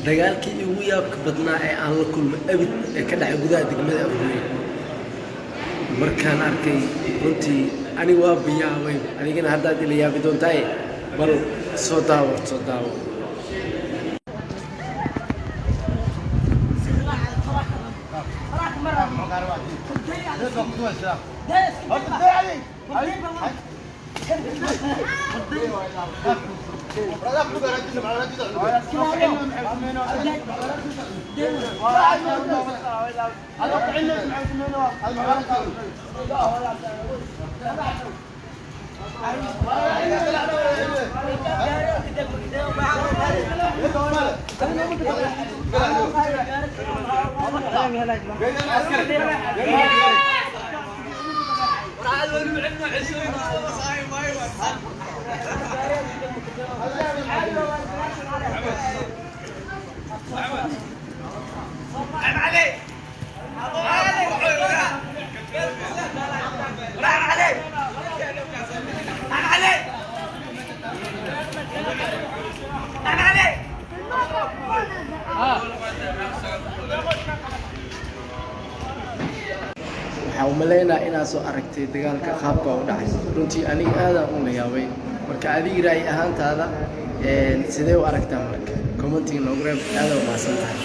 dagaalkii ugu yaabka badnaa ee aan la kulmo abid ee ka dhacay gudaha degmada Afgoye markaan arkay runtii aniga waa biyaaway adigana haddaad ila yaabi doontahay bal soo daawo waxaan u maleynaa inaad soo aragtay dagaalka qaabka u dhacay runtii aniga aadaan u layaabay marka adiga raay ahaantaada sidee u aragtaa marka commenting noogu reeb aad u mahadsantahay